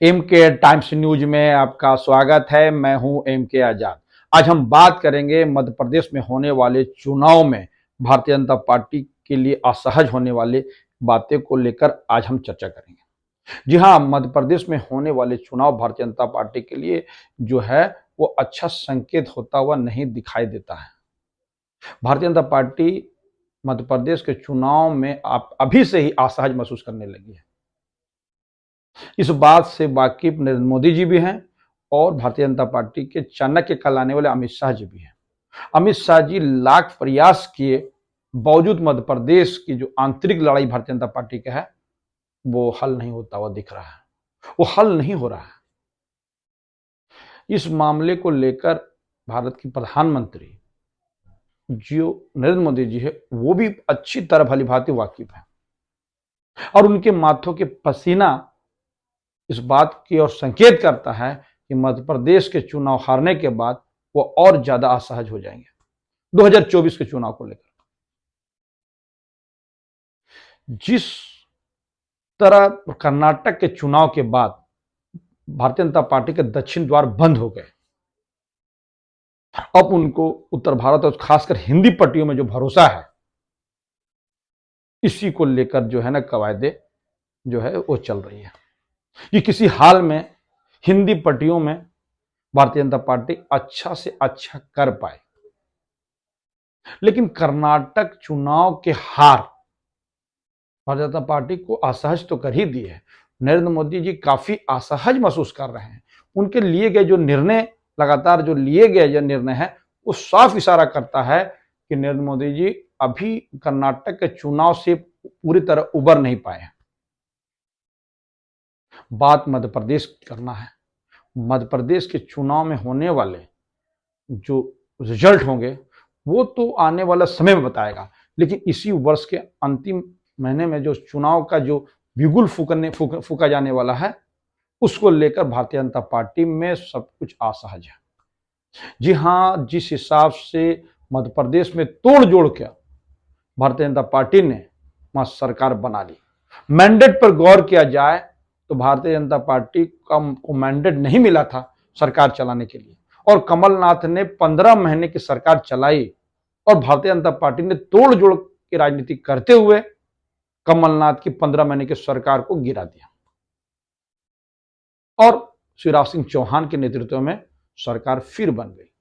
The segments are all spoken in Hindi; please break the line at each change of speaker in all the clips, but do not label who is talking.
एम के टाइम्स न्यूज में आपका स्वागत है। मैं हूं एम के आजाद। आज हम बात करेंगे मध्य प्रदेश में होने वाले चुनाव में भारतीय जनता पार्टी के लिए असहज होने वाले बातें को लेकर आज हम चर्चा करेंगे। जी हां, मध्य प्रदेश में होने वाले चुनाव भारतीय जनता पार्टी के लिए जो है वो अच्छा संकेत होता हुआ नहीं दिखाई देता है। भारतीय जनता पार्टी मध्य प्रदेश के चुनाव में आप अभी से ही असहज महसूस करने लगी है। इस बात से वाकिफ नरेंद्र मोदी जी भी हैं और भारतीय जनता पार्टी के चाणक्य कहलाने वाले अमित शाह जी भी हैं। अमित शाह जी लाख प्रयास किए बावजूद मध्य प्रदेश की जो आंतरिक लड़ाई भारतीय जनता पार्टी का है वो हल नहीं होता हुआ दिख रहा है, वो हल नहीं हो रहा है। इस मामले को लेकर भारत की प्रधानमंत्री जो नरेंद्र मोदी जी है वो भी अच्छी तरह भली भांति वाकिफ है और उनके माथों के पसीना इस बात की ओर संकेत करता है कि मध्य प्रदेश के चुनाव हारने के बाद वो और ज्यादा असहज हो जाएंगे 2024 के चुनाव को लेकर। जिस तरह कर्नाटक के चुनाव के बाद भारतीय जनता पार्टी के दक्षिण द्वार बंद हो गए, अब उनको उत्तर भारत और खासकर हिंदी पट्टियों में जो भरोसा है, इसी को लेकर जो है ना कवायदे जो है वो चल रही है कि किसी हाल में हिंदी पट्टियों में भारतीय जनता पार्टी अच्छा से अच्छा कर पाए। लेकिन कर्नाटक चुनाव के हार भारतीय जनता पार्टी को असहज तो कर ही दी है। नरेंद्र मोदी जी काफी असहज महसूस कर रहे हैं। उनके लिए गए जो निर्णय लगातार जो लिए गए जो निर्णय है वो साफ इशारा करता है कि नरेंद्र मोदी जी अभी कर्नाटक के चुनाव से पूरी तरह उबर नहीं पाए हैं। बात मध्य प्रदेश करना है। मध्य प्रदेश के चुनाव में होने वाले जो रिजल्ट होंगे वो तो आने वाला समय में बताएगा, लेकिन इसी वर्ष के अंतिम महीने में जो चुनाव का जो बिगुल फूका जाने वाला है उसको लेकर भारतीय जनता पार्टी में सब कुछ असहज है। जी हां, जिस हिसाब से मध्य प्रदेश में तोड़ जोड़ के भारतीय जनता पार्टी ने वहां सरकार बना ली, मैंडेट पर गौर किया जाए तो भारतीय जनता पार्टी को मैंडेट नहीं मिला था सरकार चलाने के लिए और कमलनाथ ने 15 महीने की सरकार चलाई और भारतीय जनता पार्टी ने तोड़ जोड़ की राजनीति करते हुए कमलनाथ की 15 महीने की सरकार को गिरा दिया और शिवराज सिंह चौहान के नेतृत्व में सरकार फिर बन गई।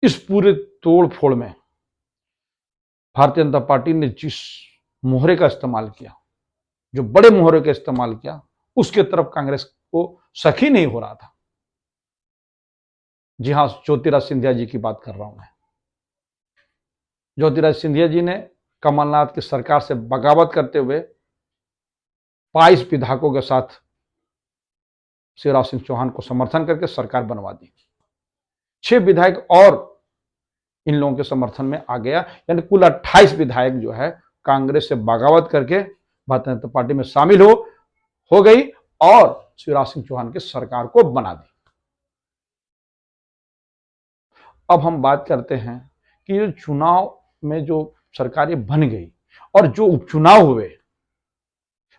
इस पूरे तोड़ फोड़ में भारतीय जनता पार्टी ने जिस मोहरे का इस्तेमाल किया, जो बड़े मोहरे का इस्तेमाल किया, उसके तरफ कांग्रेस को शक ही नहीं हो रहा था। जी हां, ज्योतिरादित्य सिंधिया जी की बात कर रहा हूं मैं। ज्योतिरादित्य सिंधिया जी ने कमलनाथ की सरकार से बगावत करते हुए 22 विधायकों के साथ शिवराज सिंह चौहान को समर्थन करके सरकार बनवा दी। 6 विधायक और इन लोगों के समर्थन में आ गया, यानी कुल 28 विधायक जो है कांग्रेस से बगावत करके भारतीय जनता पार्टी में शामिल हो गई और शिवराज सिंह चौहान की सरकार को बना दी। अब हम बात करते हैं कि जो चुनाव में जो सरकारें बन गई और जो उपचुनाव हुए,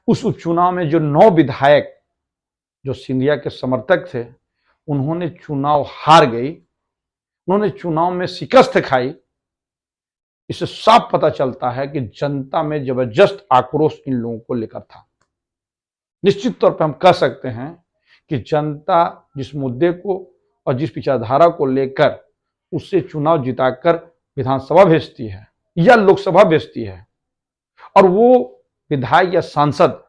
उस उपचुनाव में जो 9 विधायक जो सिंधिया के समर्थक थे उन्होंने चुनाव हार गई, उन्होंने चुनाव में शिकस्त खाई। इससे साफ पता चलता है कि जनता में जबरदस्त आक्रोश इन लोगों को लेकर था। निश्चित तौर पर हम कह सकते हैं कि जनता जिस मुद्दे को और जिस विचारधारा को लेकर उससे चुनाव जिताकर विधानसभा भेजती है या लोकसभा भेजती है और वो विधायक या सांसद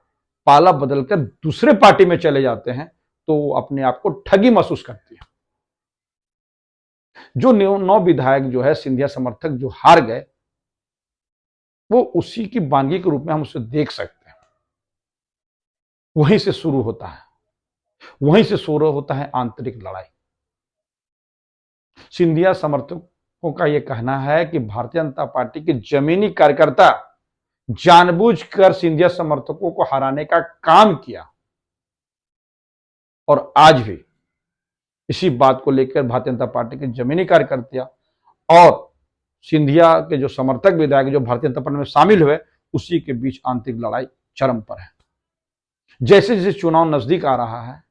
पाला बदलकर दूसरे पार्टी में चले जाते हैं तो वो अपने आप को ठगी महसूस करती है। जो 9 विधायक जो है सिंधिया समर्थक जो हार गए वो उसी की बानगी के रूप में हम उसे देख सकते हैं। वहीं से शुरू होता है, वहीं से शुरू होता है आंतरिक लड़ाई। सिंधिया समर्थकों का यह कहना है कि भारतीय जनता पार्टी के जमीनी कार्यकर्ता जानबूझकर सिंधिया समर्थकों को हराने का काम किया और आज भी इसी बात को लेकर भारतीय जनता पार्टी के जमीनी कार्यकर्ता और सिंधिया के जो समर्थक विधायक जो भारतीय जनता पार्टी में शामिल हुए उसी के बीच आंतरिक लड़ाई चरम पर है। जैसे जैसे चुनाव नजदीक आ रहा है,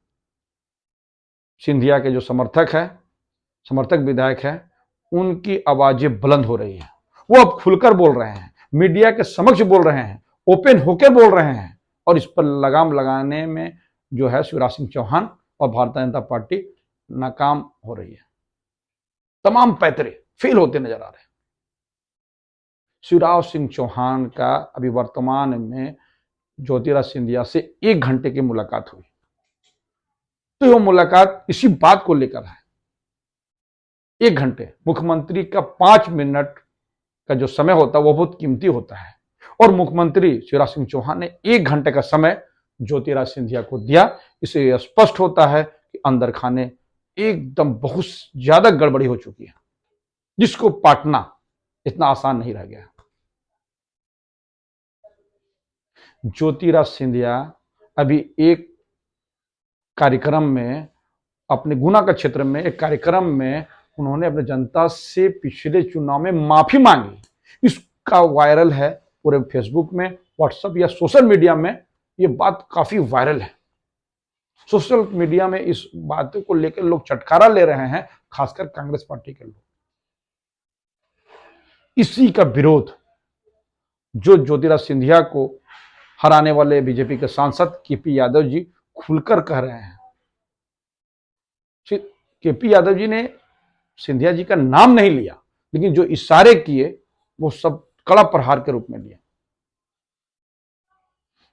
सिंधिया के जो समर्थक विधायक हैं, उनकी आवाजें बुलंद हो रही है। वो अब खुलकर बोल रहे हैं, मीडिया के समक्ष बोल रहे हैं, ओपन होकर बोल रहे हैं, और इस पर लगाम लगाने में जो है शिवराज सिंह चौहान और भारतीय जनता पार्टी नाकाम हो रही है। तमाम पैतरे फेल होते नजर आ रहे हैं। शिवराज सिंह चौहान का अभी वर्तमान में ज्योतिरादित्य सिंधिया से 1 घंटे की मुलाकात हुई, तो यह मुलाकात इसी बात को लेकर है। 1 घंटे, मुख्यमंत्री का 5 मिनट का जो समय होता है वो बहुत कीमती होता है, और मुख्यमंत्री शिवराज सिंह चौहान ने 1 घंटे का समय ज्योतिरादित्य सिंधिया को दिया। इससे यह स्पष्ट होता है कि अंदर खाने एकदम बहुत ज्यादा गड़बड़ी हो चुकी है, जिसको पाटना इतना आसान नहीं रह गया। ज्योतिरादित्य सिंधिया अभी एक कार्यक्रम में, अपने गुना का क्षेत्र में एक कार्यक्रम में, उन्होंने अपने जनता से पिछले चुनाव में माफी मांगी। इसका वायरल है पूरे फेसबुक में, व्हाट्सएप या सोशल मीडिया में, ये बात काफी वायरल है। सोशल मीडिया में इस बात को लेकर लोग चटकारा ले रहे हैं, खासकर कांग्रेस पार्टी के लोग। इसी का विरोध जो ज्योतिरादित्य सिंधिया को हराने वाले बीजेपी के सांसद केपी यादव जी खुलकर कह रहे हैं। केपी यादव जी ने सिंधिया जी का नाम नहीं लिया, लेकिन जो इशारे किए वो सब कड़ा प्रहार के रूप में लिए।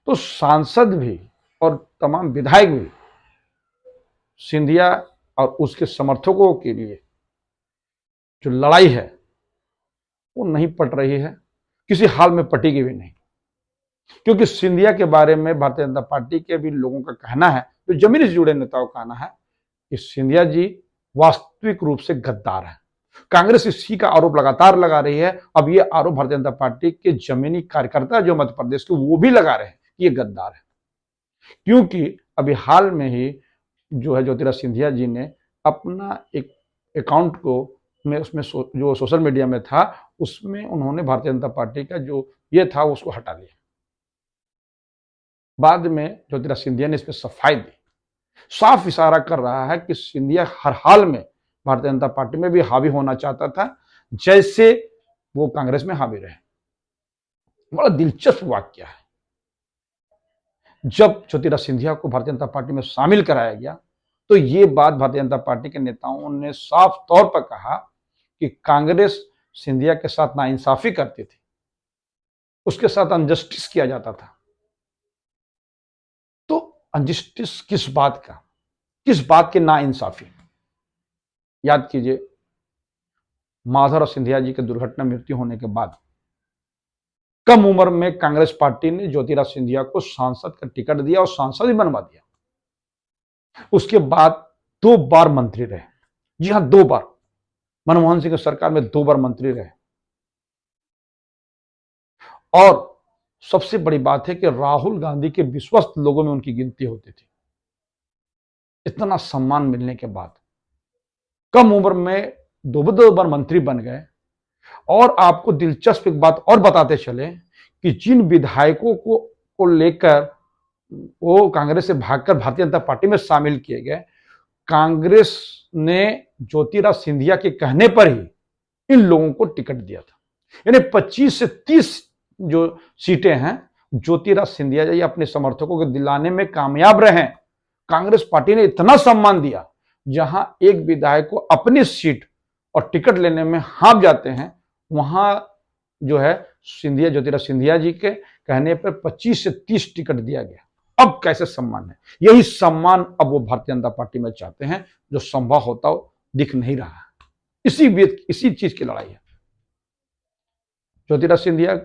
तो सांसद भी और तमाम विधायक भी सिंधिया और उसके समर्थकों के लिए जो लड़ाई है वो नहीं पट रही है, किसी हाल में पटेगी भी नहीं। क्योंकि सिंधिया के बारे में भारतीय जनता पार्टी के भी लोगों का कहना है, तो जमीन से जुड़े नेताओं का कहना है कि सिंधिया जी वास्तविक रूप से गद्दार है। कांग्रेस इसी का आरोप लगातार लगा रही है। अब ये आरोप भारतीय जनता पार्टी के जमीनी कार्यकर्ता जो मध्य प्रदेश के, वो भी लगा रहे हैं कि ये गद्दार है। क्योंकि अभी हाल में ही जो है ज्योतिरादित्य सिंधिया जी ने अपना एक अकाउंट को में उसमें जो सोशल मीडिया में था, उसमें उन्होंने भारतीय जनता पार्टी का जो ये था उसको हटा लिया। बाद में ज्योतिरादित्य सिंधिया ने इस पर सफाई दी, साफ इशारा कर रहा है कि सिंधिया हर हाल में भारतीय जनता पार्टी में भी हावी होना चाहता था, जैसे वो कांग्रेस में हावी रहे। बड़ा दिलचस्प वाक्य है। जब ज्योतिरादित्य सिंधिया को भारतीय जनता पार्टी में शामिल कराया गया, तो ये बात भारतीय जनता पार्टी के नेताओं ने साफ तौर पर कहा कि कांग्रेस सिंधिया के साथ नाइंसाफी करती थी, उसके साथ अनजस्टिस किया जाता था। तो अनजस्टिस किस बात की नाइंसाफी? याद कीजिए, माधवराव सिंधिया जी के दुर्घटना मृत्यु होने के बाद कम उम्र में कांग्रेस पार्टी ने ज्योतिरादित्य सिंधिया को सांसद का टिकट दिया और सांसद ही बनवा दिया। उसके बाद 2 बार मंत्री रहे। जी हां, 2 बार। मनमोहन सिंह की सरकार में 2 बार मंत्री रहे। और सबसे बड़ी बात है कि राहुल गांधी के विश्वस्त लोगों में उनकी गिनती होती थी। इतना सम्मान मिलने के बाद कम उम्र में 2 बार मंत्री बन गए। और आपको दिलचस्प एक बात और बताते चले कि जिन विधायकों को लेकर वो कांग्रेस से भागकर भारतीय जनता पार्टी में शामिल किए गए, कांग्रेस ने ज्योतिरादित्य सिंधिया के कहने पर ही इन लोगों को टिकट दिया था। यानी 25 से 30 जो सीटें हैं, ज्योतिरादित्य सिंधिया जी अपने समर्थकों को दिलाने में कामयाब रहे। कांग्रेस पार्टी ने इतना सम्मान दिया, जहां एक विधायक को अपनी सीट और टिकट लेने में हाँप जाते हैं, वहां जो है ज्योतिरादित्य सिंधिया जी के कहने पर 25 से 30 टिकट दिया गया। अब कैसे सम्मान है? यही सम्मान अब वो भारतीय जनता पार्टी में चाहते हैं, जो संभव होता हो दिख नहीं रहा है। इसी चीज की लड़ाई है। ज्योतिरादित्य सिंधिया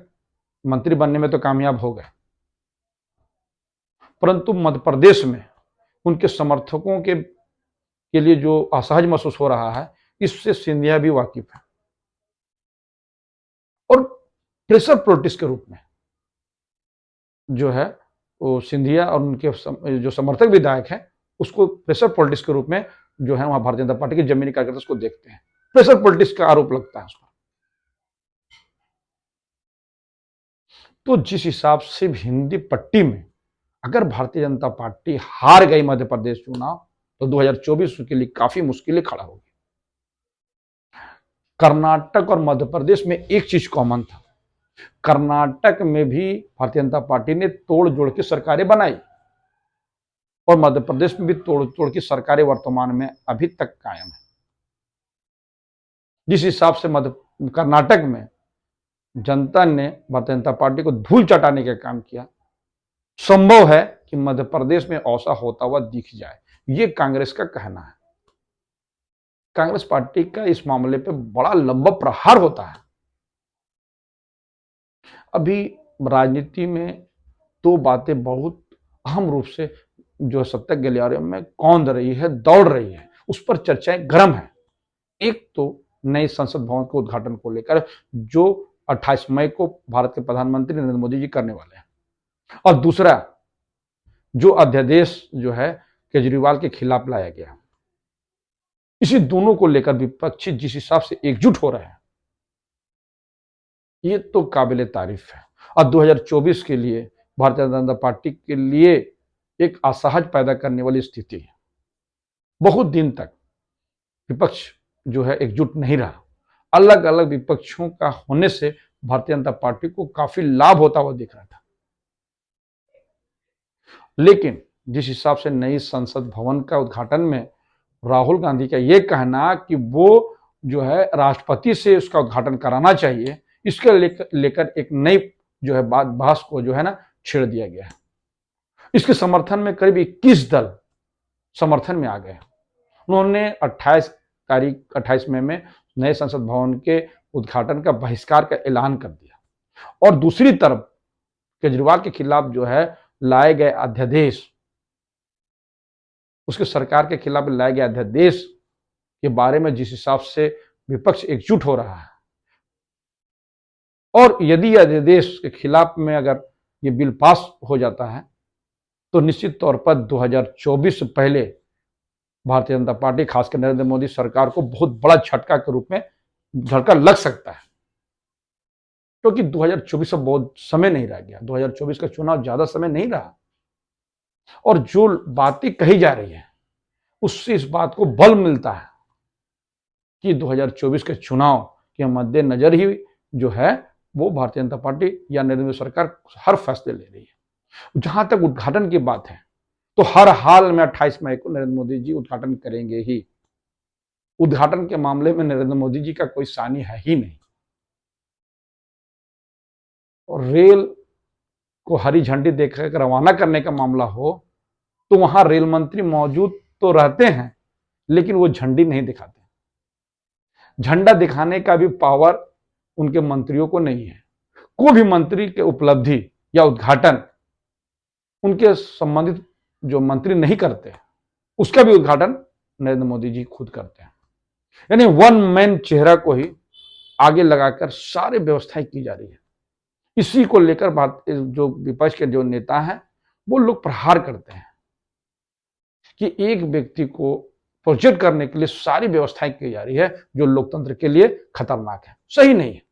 मंत्री बनने में तो कामयाब हो गए, परंतु मध्य प्रदेश में उनके समर्थकों के लिए जो असहज महसूस हो रहा है, इससे सिंधिया भी वाकिफ है। और प्रेशर पॉलिटिक्स के रूप में जो है वो सिंधिया और उनके जो समर्थक विधायक हैं, उसको प्रेशर पॉलिटिक्स के रूप में जो है वहां भारतीय जनता पार्टी के जमीनी कार्यकर्ता उसको देखते हैं। प्रेशर पॉलिटिक्स का आरोप लगता है उस पर। तो जिस हिसाब से हिंदी पट्टी में अगर भारतीय जनता पार्टी हार गई मध्य प्रदेश चुनाव तो 2024 के लिए काफी मुश्किलें खड़ा होगी। कर्नाटक और मध्य प्रदेश में एक चीज कॉमन था, कर्नाटक में भी भारतीय जनता पार्टी ने तोड़ जोड़ की सरकारें बनाई और मध्य प्रदेश में भी तोड़ तोड़ की सरकारें वर्तमान में अभी तक कायम है। जिस हिसाब से कर्नाटक में जनता ने भारतीय जनता पार्टी को धूल चटाने का काम किया, संभव है कि मध्य प्रदेश में ऐसा होता हुआ दिख जाए, ये कांग्रेस का कहना है। कांग्रेस पार्टी का इस मामले पे बड़ा लंबा प्रहार होता है। अभी राजनीति में दो बातें बहुत अहम रूप से जो सत्ता गलियारे में कौंध रही है, दौड़ रही है, उस पर चर्चाएं गर्म है। एक तो नए संसद भवन के उद्घाटन को लेकर जो 28 मई को भारत के प्रधानमंत्री नरेंद्र मोदी जी करने वाले हैं, और दूसरा जो अध्यादेश जो है केजरीवाल के खिलाफ लाया गया, इसी दोनों को लेकर विपक्षी जिस हिसाब से एकजुट हो रहे हैं, ये तो काबिले तारीफ है। और 2024 के लिए भारतीय जनता पार्टी के लिए एक असहज पैदा करने वाली स्थिति है। बहुत दिन तक विपक्ष जो है एकजुट नहीं रहा, अलग अलग विपक्षों का होने से भारतीय जनता पार्टी को काफी लाभ होता हुआ दिख रहा था। लेकिन जिस हिसाब से नई संसद भवन का उद्घाटन में राहुल गांधी का यह कहना कि वो जो है राष्ट्रपति से उसका उद्घाटन कराना चाहिए, इसके लेकर एक नई जो है बहस को जो है ना छेड़ दिया गया है। इसके समर्थन में करीब 21 दल समर्थन में आ गए। उन्होंने 28 मई में नए संसद भवन के उद्घाटन का बहिष्कार का ऐलान कर दिया। और दूसरी तरफ केजरीवाल के खिलाफ जो है लाए गए अध्यादेश, उसके सरकार के खिलाफ लाए गए अध्यादेश के बारे में जिस हिसाब से विपक्ष एकजुट हो रहा है, और यदि अध्यादेश के खिलाफ में अगर ये बिल पास हो जाता है तो निश्चित तौर पर 2024 से पहले भारतीय जनता पार्टी खासकर नरेंद्र मोदी सरकार को बहुत बड़ा झटका के रूप में झटका लग सकता है, क्योंकि 2024 में बहुत समय नहीं रह गया। 2024 का चुनाव ज्यादा समय नहीं रहा, और जो बातें कही जा रही है उससे इस बात को बल मिलता है कि 2024 के चुनाव के मद्देनजर ही जो है वो भारतीय जनता पार्टी या नरेंद्र मोदी सरकार हर फैसले ले रही है। जहां तक उद्घाटन की बात है तो हर हाल में 28 मई को नरेंद्र मोदी जी उद्घाटन करेंगे ही। उद्घाटन के मामले में नरेंद्र मोदी जी का कोई सानी है ही नहीं। और रेल को हरी झंडी देकर रवाना करने का मामला हो तो वहां रेल मंत्री मौजूद तो रहते हैं, लेकिन वो झंडी नहीं दिखाते। झंडा दिखाने का भी पावर उनके मंत्रियों को नहीं है। कोई भी मंत्री के उपलब्धि या उद्घाटन उनके संबंधित जो मंत्री नहीं करते, उसका भी उद्घाटन नरेंद्र मोदी जी खुद करते हैं। यानी वन मैन चेहरा को ही आगे लगाकर सारी व्यवस्थाएं की जा रही है। इसी को लेकर जो विपक्ष के जो नेता हैं वो लोग प्रहार करते हैं कि एक व्यक्ति को प्रोजेक्ट करने के लिए सारी व्यवस्थाएं की जा रही है, जो लोकतंत्र के लिए खतरनाक है, सही नहीं है।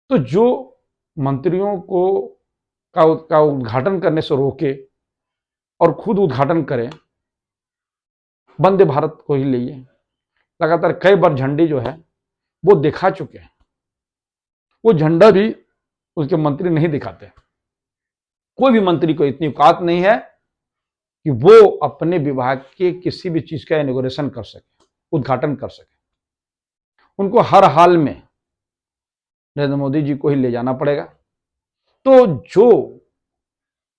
तो जो मंत्रियों को का उद्घाटन करने से रोके और खुद उद्घाटन करें, वंदे भारत को ही लिए लगातार कई बार झंडी जो है वो दिखा चुके हैं, वो झंडा भी उसके मंत्री नहीं दिखाते। कोई भी मंत्री को इतनी औकात नहीं है कि वो अपने विभाग के किसी भी चीज का इनॉग्रेशन कर सके, उद्घाटन कर सके। उनको हर हाल में नरेंद्र मोदी जी को ही ले जाना पड़ेगा। तो जो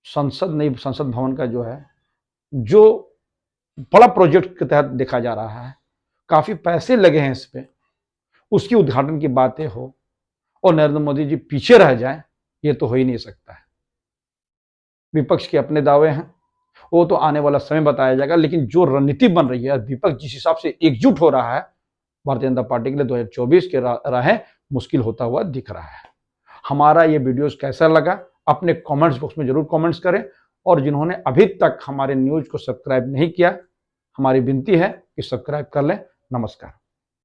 नई संसद भवन का जो है जो बड़ा प्रोजेक्ट के तहत देखा जा रहा है, काफी पैसे लगे हैं इस पे, उसकी उद्घाटन की बातें हो और नरेंद्र मोदी जी पीछे रह जाएं, ये तो हो ही नहीं सकता है। विपक्ष के अपने दावे हैं, वो तो आने वाला समय बताया जाएगा। लेकिन जो रणनीति बन रही है, विपक्ष जिस हिसाब से एकजुट हो रहा है भारतीय जनता पार्टी के लिए, 2024 के राहें मुश्किल होता हुआ दिख रहा है। हमारा ये वीडियोस कैसा लगा अपने कमेंट्स बॉक्स में जरूर कमेंट्स करें, और जिन्होंने अभी तक हमारे न्यूज को सब्सक्राइब नहीं किया, हमारी विनती है कि सब्सक्राइब कर लें। नमस्कार।